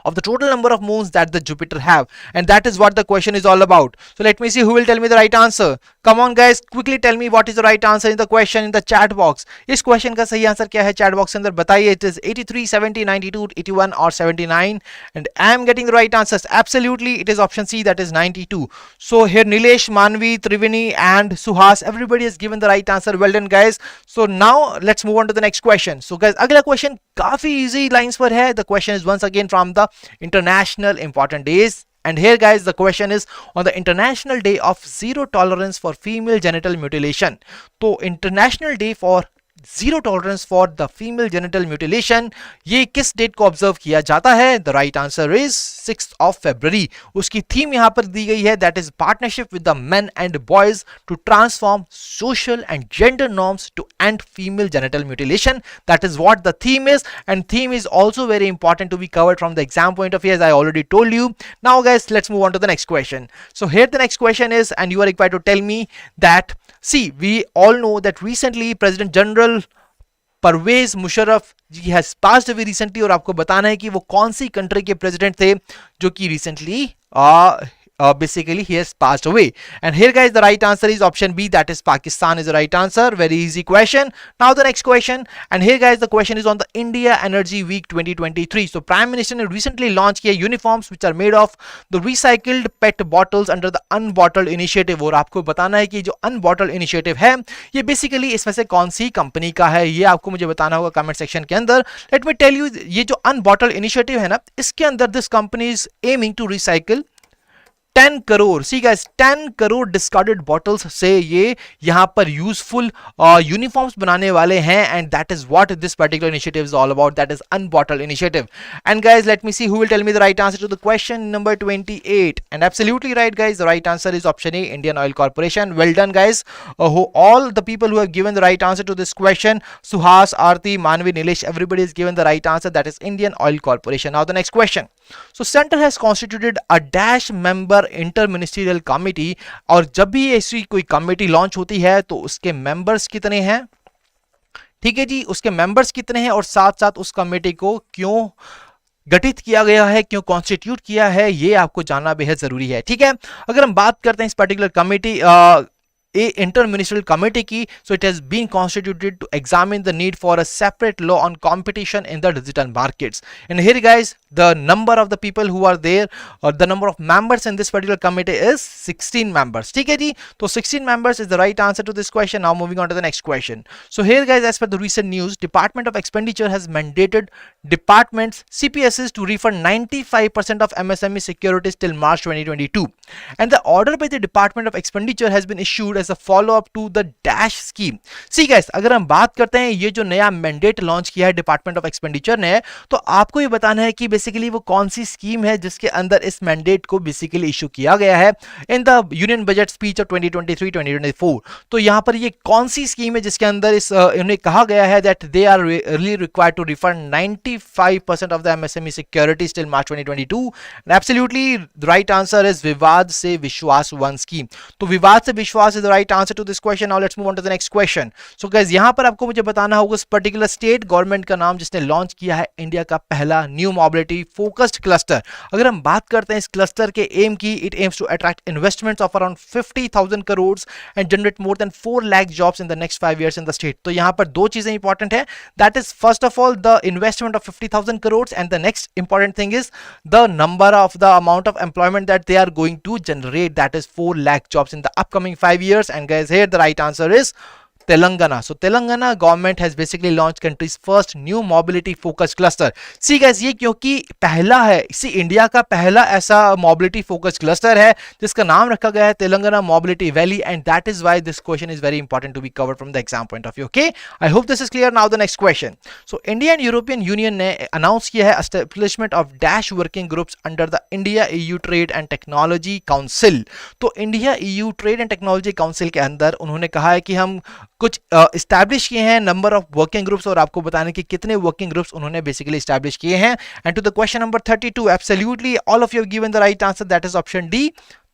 of the total number of moons that the Jupiter have, and that is what the question is all about. So let me see who will tell me the right answer. Come on guys, quickly tell me what is the right answer in the question in the chat box. इस question का सही आंसर क्या है chat box के अंदर बताइए. It is 83, 70, 92, 81 or 79, and I am getting the right answers. Absolutely, it is option C, that is 92. So here Nilesh, Manvi, Triveni and Suhas, everybody has given the right answer. Well done guys. So now let's move on to the next question. So guys, अगला question काफी easy lines पर है. The question is once again from the international important days, and here guys the question is on the International Day of Zero Tolerance for Female Genital Mutilation. तो International Day for zero tolerance for the female genital mutilation, ये किस डेट को ऑब्जर्व किया जाता है? The right answer is 6th of February. उसकी थीम यहां पर दी गई है, that is partnership with the men and boys to transform social and gender norms to end female genital mutilation. That is what the theme is, and theme is also very important to be covered from the exam point of view, as I already told you. Now guys, let's move on to the next question. So here the next question is, and you are required to tell me that, see, we all know that recently President General Pervez Musharraf ji has passed away recently, और आपको बताना है कि वो कौन सी कंट्री के प्रेसिडेंट थे जो कि recently basically he has passed away. And here guys the right answer is option B, that is Pakistan is the right answer. Very easy question. Now the next question, and here guys the question is on the India Energy Week 2023. So Prime Minister ने recently launch किया uniforms which are made of the recycled PET bottles under the unbottled initiative. और आपको बताना है कि जो unbottled initiative है ये basically इसमें से कौन सी कंपनी का है, ये आपको मुझे बताना होगा कमेंट सेक्शन के अंदर. Let me tell you, ये जो unbottled initiative है ना, इसके अंदर this company is aiming to recycle 10 crore, see guys 10 crore discarded bottles से ये यहाँ पर यूजफुल यूनिफॉर्म्स बनाने वाले हैं, and that is what this particular initiative is all about, that is unbottled initiative. And guys let me see who will tell me the right answer to the question number 28, and absolutely right guys, the right answer is option A, Indian oil corporation. Well done guys, all the people who have given the right answer to this question, Suhas, Aarti, Manvi, Nilesh, everybody has given the right answer, that is Indian Oil Corporation. Now the next question. So Center has constituted a dash member inter ministerial committee, और जब भी ऐसी कोई कमिटी लॉन्च होती है तो उसके मेंबर्स कितने हैं, ठीक है जी, उसके मेंबर्स कितने हैं, और साथ साथ उस कमेटी को क्यों गठित किया गया है, क्यों कॉन्स्टिट्यूट किया है, ये आपको जानना बेहद जरूरी है. ठीक है, अगर हम बात करते हैं इस particular committee a interministerial committee की, so it has been constituted to examine the need for a separate law on competition in the digital markets. And here guys, the number of the people who are there, or the number of members in this particular committee is 16 members. ठीक है जी, तो 16 members is the right answer to this question. Now moving on to the next question. So here guys, as per the recent news, Department of Expenditure has mandated departments CPSs to refund 95% of MSME securities till March 2022, and the order by the Department of Expenditure has been issued as a follow up to the dash scheme. See guys, अगर हम बात करते हैं ये जो नया मैंडेट लॉन्च किया है डिपार्टमेंट ऑफ एक्सपेंडिचर ने, तो आपको ये बताना है कि बेसिकली वो कौन सी स्कीम है जिसके अंदर इस मैंडेट को बेसिकली इशू किया गया है in the union budget speech of 2023-2024. तो यहां पर ये कौन सी स्कीम है जिसके अंदर इस इन्हें कहा गया है that they are really required to refund 95% of the MSME securities till March 2022. And absolutely the right answer is Vivad se Vishwas 1 scheme. तो Vivad se Vishwas is the right answer to this question. Now let's move on to the next question. So guys, यहां पर आपको मुझे बताना होगा इस पर्टिकुलर स्टेट गवर्नमेंट का नाम जिसने लॉन्च किया है इंडिया का पहला न्यू मोबिलिटी फोकस्ड क्लस्टर. अगर हम बात करते हैं इस क्लस्टर के एम की, it aims to attract investments of around 50,000 crore and generate more than 4 lakh jobs in the next 5 years in the state. तो यहां पर दो चीजें इंपॉर्टेंट है, that is first of all the investment of 50,000 crore and the next important thing is the number of the amount of employment that they are going to generate, that is 4 lakh jobs in the upcoming 5 years. And guys, here the right answer is Telangana. So Telangana government has basically launched country's first new mobility focused cluster. See guys, ये क्योंकि पहला है, इसी इंडिया का पहला ऐसा mobility focused cluster है जिसका नाम रखा गया है Telangana mobility valley, and that is why this question is very important to be covered from the exam point of view. Okay, I hope this is clear. Now the next question. So India and European Union ने announce किया है establishment of dash working groups under the India EU Trade and Technology Council. तो India EU Trade and Technology Council के अंदर उन्होंने कहा है कि हम कुछ इस्टेब्लिश किए हैं नंबर ऑफ वर्किंग ग्रुप्स, और आपको बताने कि कितने वर्किंग ग्रुप्स उन्होंने बेसिकली इस्टेब्लिश किए हैं. And to the question number 32, absolutely all of you have given the right answer, that is option D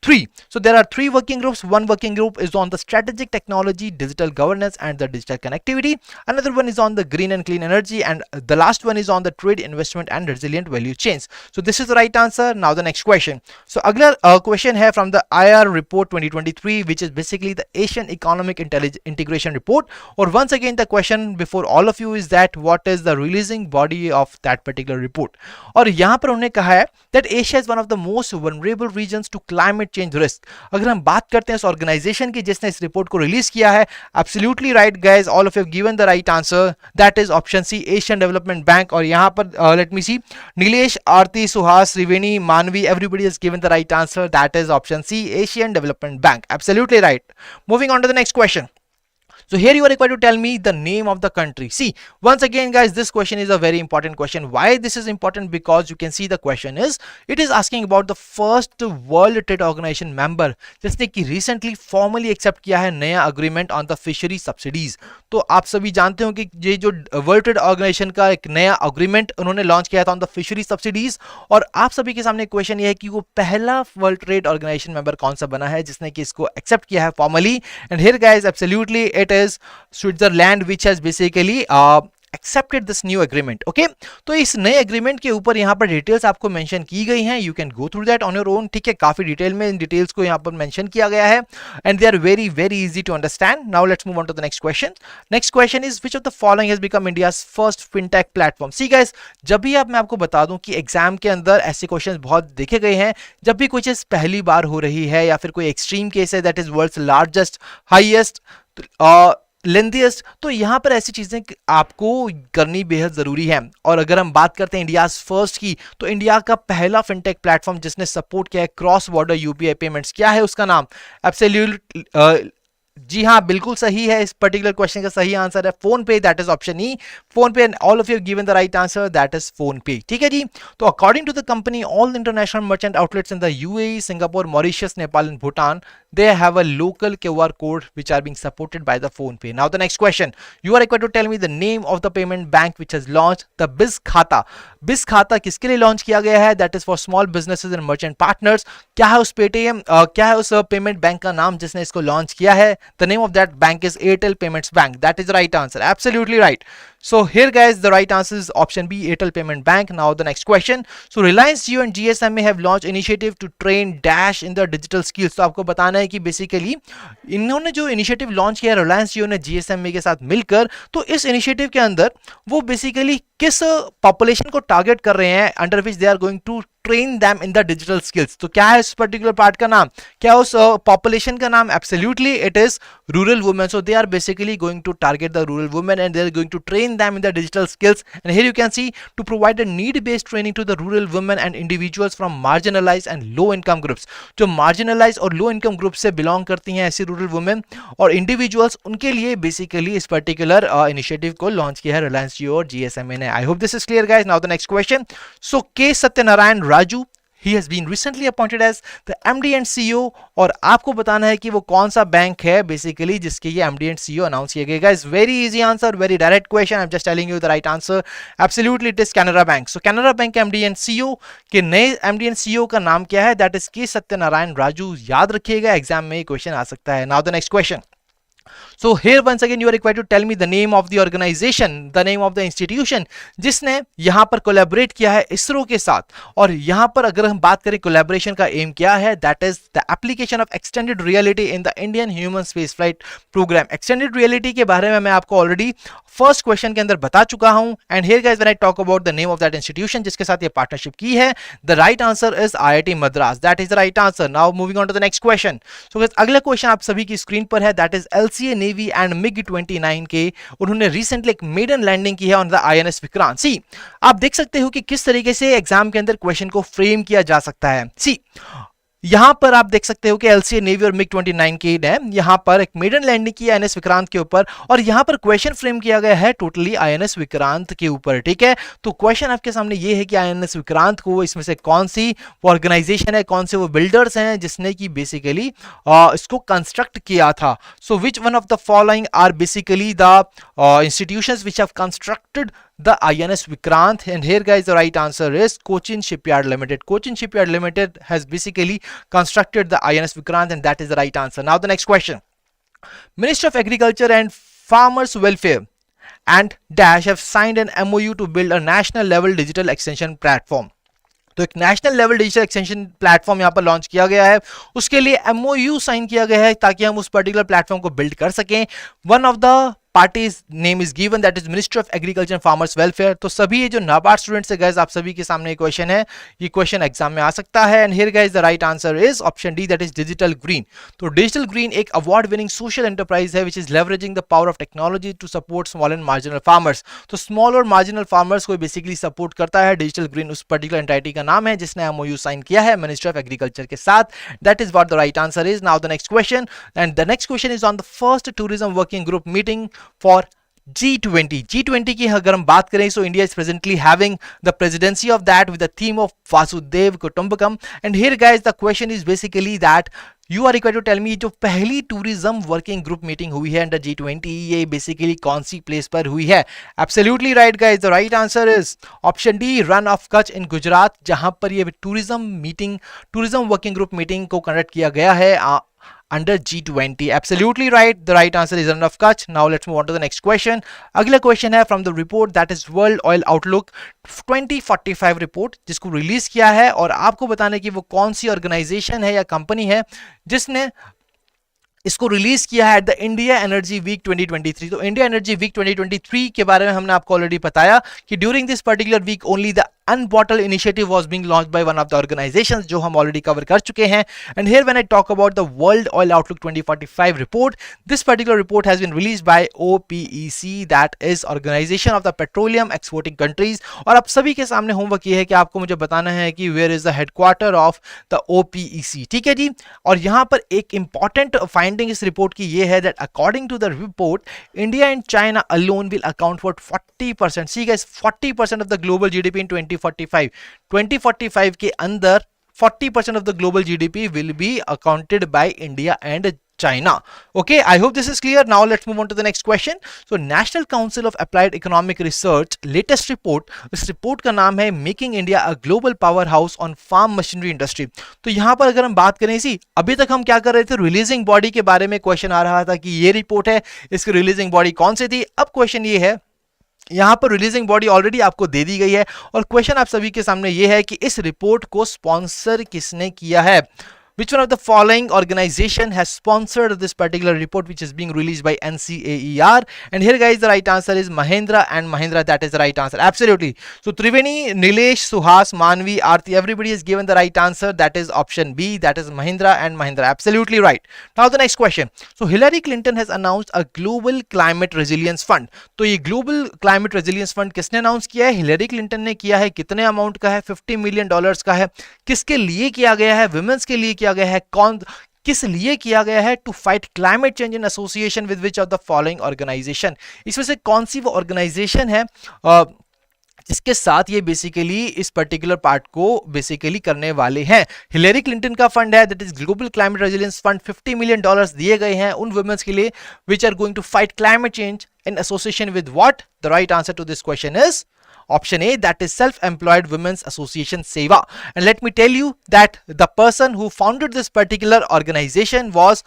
3. So there are 3 working groups. One working group is on the strategic technology, digital governance and the digital connectivity. Another one is on the green and clean energy, and the last one is on the trade, investment and resilient value chains. So this is the right answer. Now the next question. So अगला question है from the IR report 2023, which is basically the Asian Economic Integration Report. Or once again the question before all of you is that what is the releasing body of that particular report. और यहाँ पर उन्होंने कहा है that Asia is one of the most vulnerable regions to climate change risk. अगर हम बात करते हैं इस ऑर्गेनाइजेशन की जिसने इस रिपोर्ट को रिलीज किया है, absolutely right guys, all of you have given the right answer, that is option C Asian Development Bank. और यहां पर let me see, Nilesh, Aarti, Suhas, Triveni, Manvi, everybody has given the right answer, that is option C Asian Development Bank. Absolutely right. Moving on to the next question. So here you are required to tell me the name of the country. See, once again guys, this question is a very important question. Why this is important? Because you can see the question is, it is asking about the first World Trade Organization member जिसने कि recently formally accept किया है नया agreement on the fishery subsidies. तो आप सभी जानते हो कि ये जो World Trade Organization का एक नया agreement उन्होंने launch किया था on the fishery subsidies, और आप सभी के सामने क्वेश्चन ये है कि वो पहला World Trade Organization member कौन सा बना है जिसने कि इसको accept किया है formally. And here guys, absolutely it is Switzerland, which has basically accepted this new agreement. Okay, तो इस नए एग्रीमेंट के ऊपर यहाँ पर डिटेल्स आपको मेंशन की गई हैं. You can go through that on your own. ठीक है, काफी डिटेल में इन डिटेल्स को यहाँ पर मेंशन किया गया है, and they are very very easy to understand. Now let's move on to the next question. Next question is which of the following has become India's first fintech platform. See guys, जब भी मैं आपको बता दूं कि एग्जाम के अंदर ऐसे क्वेश्चन बहुत देखे गए हैं, जब भी कोई चीज पहली बार हो रही है या फिर कोई एक्सट्रीम केस है that is world's largest, highest, lengthiest, तो यहां पर ऐसी चीजें आपको करनी बेहद जरूरी है. और अगर हम बात करते हैं इंडिया फर्स्ट की, तो इंडिया का पहला फिनटेक प्लेटफॉर्म जिसने सपोर्ट किया है क्रॉस बॉर्डर यूपीआई पेमेंट्स, क्या है उसका नाम? एब्सोल्यूट जी हाँ, बिल्कुल सही है. इस पर्टिकुलर क्वेश्चन का सही आंसर है PhonePe, that is option E PhonePe. And all of you given the right answer, that is PhonePe. ठीक है जी. तो according to the company, all international merchant outlets in the UAE, Singapore, Mauritius, Nepal and Bhutan, they have a local QR code which are being supported by the phone pay. Now the next question, you are required to tell me the name of the payment bank which has launched the Biz Khata. Biz Khata किसके लिए लॉन्च किया गया है? That is for small businesses and merchant partners. क्या है उस पेटीएम क्या है उस पेमेंट बैंक का नाम जिसने इसको लॉन्च किया है? The name of that bank is Airtel Payments Bank. That is the right answer. Absolutely right. So here guys, the right answer is option B, Airtel Payment Bank. Now the next question. So Reliance Jio and GSMA have launched initiative to train Dash in the digital skills. तो आपको बताना है कि बेसिकली इन्होंने जो इनिशिएटिव लॉन्च किया रिलायंस जियो ने GSMA के साथ मिलकर, तो इस इनिशिएटिव के अंदर वो बेसिकली किस पॉपुलेशन को टारगेट कर रहे हैं, under which they are going to train them in the digital skills. तो क्या है इस पर्टिकुलर पार्ट का नाम, क्या उस पॉपुलेशन का नाम? Absolutely it is rural women. So they are basically going to target the rural women and they are going to train them in the digital skills. And here you can see to provide a need-based training to the rural women and individuals from marginalized and low-income groups. जो marginalized और low-income groups से belong करती हैं ऐसी rural women और individuals, उनके लिए basically इस particular initiative को launch किया है Reliance Jio और GSMA ने. I hope this is clear guys. Now the next question. So K Satyanarayan Raju, he has been recently appointed as the MD and CEO, और आपको बताना है कि वो कौन सा बैंक है बेसिकली जिसके ये MD and CEO अनाउंस किया गया. Guys, very easy answer, very direct question. I'm just telling you the right answer. Absolutely it is Canara Bank. So Canara Bank के MD and CEO के नए MD and CEO का नाम क्या है? That is K Satyanarayan Raju. याद रखिएगा, एग्जाम में ये क्वेश्चन आ सकता है. Now the next question. So here once again you are required to tell me the name of the organization, the name of the institution जिसने यहाँ पर कोलैबोरेट किया है इसरो के साथ. और यहाँ पर अगर हम बात करें कोलैबोरेशन का एम क्या है, that is the application of extended reality in the Indian human space flight programme. Extended reality के बारे में मैं आपको ऑलरेडी फर्स्ट क्वेश्चन के अंदर बता चुका हूं. And here guys when I talk about the name of that institution जिसके साथ ये पार्टनरशिप की है, the right answer is IIT Madras. That is the right answer. Now moving on to the next question. So guys अगला क्वेश्चन आप सभी की स्क्रीन पर है, that is LCA navy and MiG-29 के उन्होंने रिसेंटली एक मेडन लैंडिंग की है on the INS Vikrant. See आप देख सकते हो कि किस तरीके से एग्जाम के अंदर क्वेश्चन को फ्रेम किया जा सकता है. सी यहां पर आप देख सकते हो कि LCA नेवी और MiG-29 के ने यहां पर एक मेडन लैंडिंग की INS विक्रांत के ऊपर, और यहां पर क्वेश्चन फ्रेम किया गया है टोटली INS विक्रांत के ऊपर. ठीक है, तो क्वेश्चन आपके सामने ये है कि INS विक्रांत को इसमें से कौन सी ऑर्गेनाइजेशन है, कौन से वो बिल्डर्स हैं जिसने की बेसिकली इसको कंस्ट्रक्ट किया था. So which one of the following are basically the institutions which have constructed the INS Vikrant? And here guys the right answer is Cochin Shipyard Limited. Cochin Shipyard Limited has basically constructed the INS Vikrant and that is the right answer. Now the next question. Minister of Agriculture and Farmers Welfare and Dash have signed an MOU to build a national level digital extension platform. तो एक national level digital extension platform यहाँ पर लॉन्च किया गया है, उसके लिए MOU साइन किया गया है ताकि हम उस पर्टिकुलर प्लेटफॉर्म को बिल्ड कर सकें. One of the parties name is given, that is ministry of agriculture and farmers welfare. तो सभी ये जो नाबार्ड स्टूडेंट्स है गाइस, आप सभी के सामने क्वेश्चन है, ये क्वेश्चन एग्जाम में आ सकता है. And here guys the right answer is option D, that is Digital Green. तो डिजिटल ग्रीन एक अवार्ड विनिंग सोशल एंटरप्राइज है which is leveraging the power of technology to support small and marginal farmers. तो स्मॉल और मार्जिनल फार्मर्स को बेसिकली सपोर्ट करता है. डिजिटल ग्रीन उस पर्टिकुलर एंटिटी का नाम है जिसने MOU साइन किया है मिनिस्ट्री ऑफ एग्रीकल्चर के साथ. That is what the right answer is. Now the next question, and the next question is on the first tourism working group meeting for G20 की अगर हम बात करें, so India is presently having the presidency of that with the theme of Vasudhaiv Kutumbakam. And here guys the question is basically that you are required to tell me जो पहली टूरिज्म वर्किंग ग्रुप मीटिंग हुई है अंडर G20 ये बेसिकली कौन सी प्लेस पर हुई है? Absolutely right guys, the right answer is option D, Rann of Kutch in Gujarat, जहां पर ये टूरिज्म वर्किंग ग्रुप मीटिंग को कंडक्ट किया गया है under G20. Absolutely right. The right answer is Run of Kutch. Now let's move on to the next question. अगला क्वेश्चन है from the report that is World Oil Outlook 2045 report जिसको रिलीज किया है, और आपको बताना है कि वो कौन सी ऑर्गेनाइजेशन है या कंपनी है जिसने इसको रिलीज किया है at the India Energy Week 2023. तो इंडिया एनर्जी वीक 2023 के बारे में हमने आपको ऑलरेडी बताया कि during this particular week only the unbottled initiative was being launched by one of the organizations जो हम already cover कर चुके हैं. And here when I talk about the World Oil Outlook 2045 report, this particular report has been released by OPEC, that is Organization of the Petroleum Exporting Countries. और अब सभी के सामने होमवर्क ये है कि आपको मुझे बताना है कि where is the headquarter of the OPEC. ठीक है जी, और यहाँ पर एक important finding इस रिपोर्ट की ये है that according to the report, India and China alone will account for 40%. See guys, 40% of the global GDP in 2045 के अंदर 40% of the global GDP will be accounted by India and China. Okay, I hope this is clear. Now let's move on to the next question. So National Council of Applied Economic Research latest report, इस रिपोर्ट का नाम है Making India a Global Powerhouse on Farm Machinery Industry. तो यहाँ पर अगर हम बात करें, इसी अभी तक हम क्या कर रहे थे, रिलीजिंग बॉडी के बारे में क्वेश्चन आ रहा था कि ये रिपोर्ट है, इसकी रिलीजिंग बॉडी कौन सी थी. अब क्वेश्चन ये है यहाँ पर रिलीजिंग बॉडी ऑलरेडी आपको दे दी गई है और क्वेश्चन आप सभी के सामने ये है कि इस रिपोर्ट को स्पॉन्सर किसने किया है. Which one of the following organization has sponsored this particular report which is being released by NCAER? And here guys, the right answer is Mahindra and Mahindra. That is the right answer. Absolutely. So Triveni, Nilesh, Suhas, Manvi, Aarti, everybody has given the right answer. That is option B. That is Mahindra and Mahindra. Absolutely right. Now the next question. So Hillary Clinton has announced a global climate resilience fund. तो ये global climate resilience fund किसने अनाउंस किया है? हिलरी क्लिंटन ने किया है. कितने अमाउंट का है? $50 मिलियन का है. किसके लिए किया गया है? विमेंस के लिए किया गया है. कौन किस लिए किया गया है? To fight climate change in association with which of the following organisation. इसमें से कौन सी वो ऑर्गेनाइजेशन है जिसके साथ ये बेसिकली इस पर्टिकुलर पार्ट को बेसिकली करने वाले हैं? हिलरी क्लिंटन का फंड है, that is global climate resilience fund. $50 million दिए गए हैं उन वुमेन्स के लिए which are going to fight climate change in association with what? The right answer to this question is option A, that is Self-Employed Women's Association Seva. And let me tell you that the person who founded this particular organization was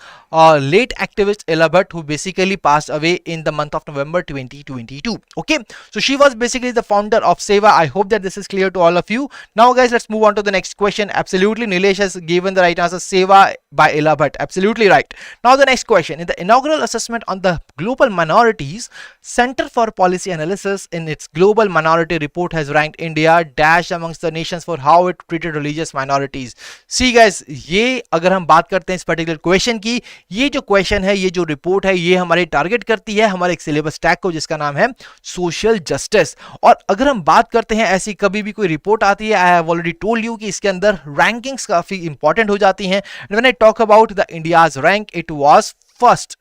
late activist Ella Bhatt, who basically passed away in the month of November 2022. Okay, so she was basically the founder of Seva. I hope that this is clear to all of you. Now guys, let's move on to the next question. Absolutely, Nilesh has given the right answer, Seva by Ella Bhatt. Absolutely right. Now the next question. In the inaugural assessment on the global minorities, Center for Policy Analysis in its global minority report has ranked India dash amongst the nations for how it treated religious minorities. See guys, ये अगर हम बात करते हैं इस पर्टिकुलर क्वेश्चन की, ये जो क्वेश्चन है, ये जो रिपोर्ट है, ये हमारे टारगेट करती है हमारे एक सिलेबस टैग को जिसका नाम है सोशल जस्टिस. और अगर हम बात करते हैं ऐसी कभी भी कोई रिपोर्ट आती है, I have already told you कि इसके अंदर रैंकिंग्स काफी इंपॉर्टेंट हो जाती हैं. And when I talk about the India's rank, it was first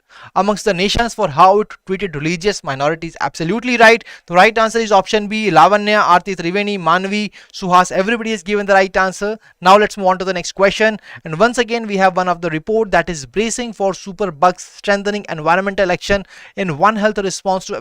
amongst the nations for how it treated religious minorities. Absolutely right. The right answer is option B. Lavanya, Aarti, Triveni, Manvi, Suhas, everybody has given the right answer. Now let's move on to the next question. And once again, we have one of the report that is bracing for super bugs, strengthening environmental action in One Health response to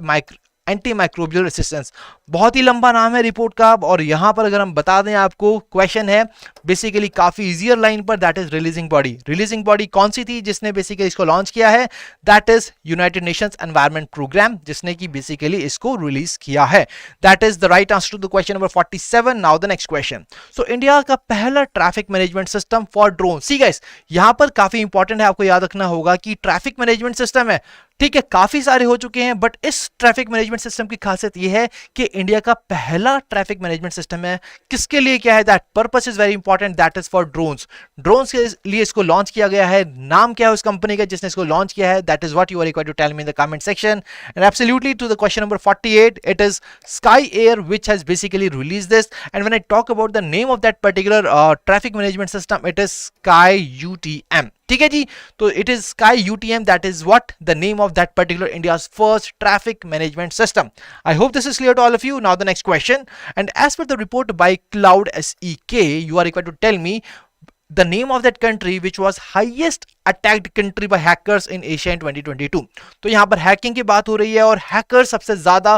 antimicrobial resistance. बहुत ही लंबा नाम है रिपोर्ट का और यहां पर अगर हम बता दें आपको, क्वेश्चन है बेसिकली काफी इजियर लाइन पर, that is releasing body. Releasing body कौन सी थी जिसने बेसिकली इसको लॉन्च किया है? That is United Nations Environment Programme, जिसने की बेसिकली इसको रिलीज किया है. That is the right answer to the question number 47. Now the next question. So India का पहला traffic management system for drone. See guys, यहां पर काफी इंपॉर्टेंट है, आपको याद रखना होगा कि ट्रैफिक मैनेजमेंट सिस्टम है, ठीक है, काफी सारे हो चुके हैं, बट इस ट्रैफिक मैनेजमेंट सिस्टम की खासियत यह है कि इंडिया का पहला ट्रैफिक मैनेजमेंट सिस्टम है. किसके लिए क्या है? That purpose is very important, that is for drones. Drones के लिए इसको लॉन्च किया गया है. नाम क्या है उस कंपनी का जिसने इसको लॉन्च किया है? That is what you are required to tell me in the comment section. And absolutely to the question number 48, it is Sky Air which has basically release this. And when I talk about the name of that particular traffic management system, it is Sky UTM. ठीक है जी, तो it is Sky UTM, that is what the name of that particular India's first traffic management system. I hope this is clear to all of you. Now the next question. And as per the report by Cloud SEK, you are required to tell me the name of that country which was highest attacked country by hackers in Asia in 2022. तो यहां पर हैकिंग की बात हो रही है और हैकर सबसे ज्यादा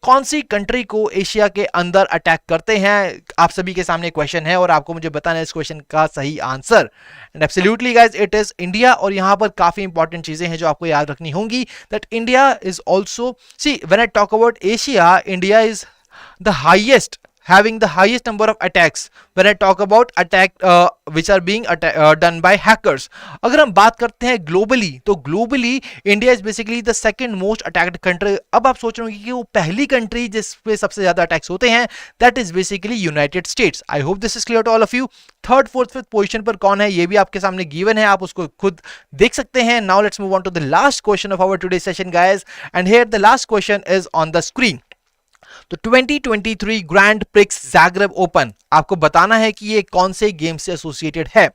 कौन सी कंट्री को एशिया के अंदर अटैक करते हैं? आप सभी के सामने क्वेश्चन है और आपको मुझे बताना है इस क्वेश्चन का सही answer. And absolutely guys, it is India. और यहां पर काफी इंपॉर्टेंट चीजें हैं जो आपको याद रखनी होंगी. That India is also, see when I talk about Asia, India is the highest, having the highest number of attacks when I talk about attack which are being done by hackers. अगर हम बात करते हैं ग्लोबली, तो globally India is basically the second most attacked country. अब आप सोच रहे हो कि वो पहली कंट्री जिस पे सबसे ज्यादा अटैक्स होते हैं, that is basically United States. I hope this is clear to all of you. Third, fourth, fifth position पर कौन है ये भी आपके सामने गिवन है, आप उसको खुद देख सकते हैं. Now let's move on to the last question of our today session guys, and here the last question is on the screen. तो 2023 ग्रैंड प्रिक्स ज़ाग्रेब ओपन, आपको बताना है कि ये कौन से गेम से एसोसिएटेड है.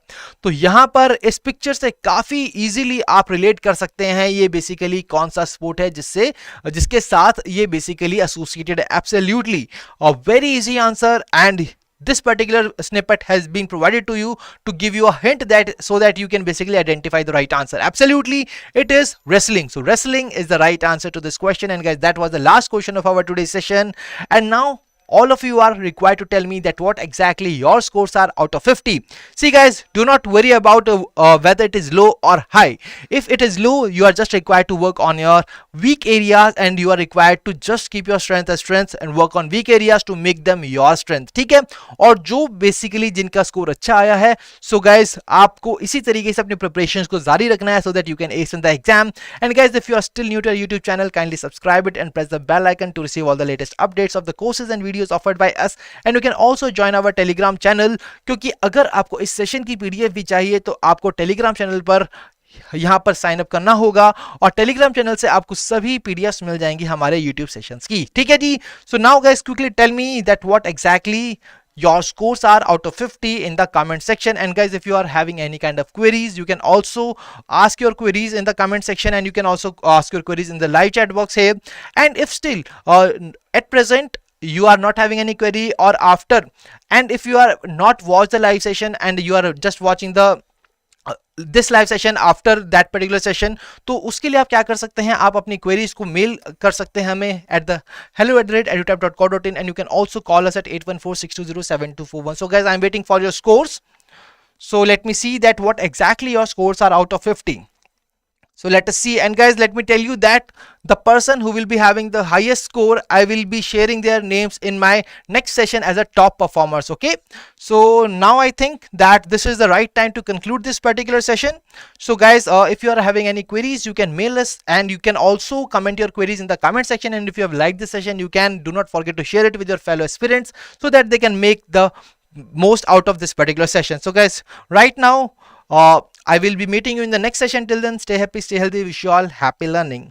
तो यहां पर इस पिक्चर से काफी इजीली आप रिलेट कर सकते हैं ये बेसिकली कौन सा स्पोर्ट है जिसके साथ ये बेसिकली एसोसिएटेड है. Absolutely a very easy answer, and this particular snippet has been provided to you to give you a hint that so that you can basically identify the right answer. Absolutely, it is wrestling. So wrestling is the right answer to this question. And guys, that was the last question of our today's session. And now all of you are required to tell me that what exactly your scores are out of 50. See guys, do not worry about whether it is low or high. If it is low, you are just required to work on your weak areas, and you are required to just keep your strength as strength and work on weak areas to make them your strength. ठीक है, और जो बेसिकली जिनका स्कोर अच्छा आया है, सो गाइज आपको इसी तरीके से अपनी प्रिपरेशंस को जारी रखना है, so that you can ace in the exam. And guys, if you are still new to our YouTube channel, kindly subscribe it and press the bell icon to receive all the latest updates of the courses and videos offered by us. And you can also join our Telegram channel, क्योंकि अगर आपको इस सेशन की PDF भी चाहिए तो आपको Telegram चैनल पर यहाँ पर साइन अप करना होगा, और टेलीग्राम चैनल से आपको सभी पीडीएफ्स मिल जाएंगी हमारे यूट्यूब सेशंस की. ठीक है जी. So now guys, quickly tell me that what exactly your scores are out of 50 in the comment section. And guys, if you are having any kind of queries, you can also ask your queries in the comment section, and you can also ask your queries in the live chat box here. And if still at present you are not having any query, or after, and if you are not watched the live session and you are just watching the this live session after that particular session, तो उसके लिए आप क्या कर सकते हैं, आप अपनी क्वेरीज को मेल कर सकते हैं हमें at the hello@edutap.co.in, and you can also call us at 8146207241. So guys, I'm waiting for your scores. So let me see that what exactly your scores are out of 50. So let us see. And guys, let me tell you that the person who will be having the highest score, I will be sharing their names in my next session as a top performers. Okay, so now I think that this is the right time to conclude this particular session. So guys, if you are having any queries, you can mail us, and you can also comment your queries in the comment section. And if you have liked this session, you can do not forget to share it with your fellow aspirants, so that they can make the most out of this particular session. So guys, right now I will be meeting you in the next session. Till then, stay happy, stay healthy. Wish you all happy learning.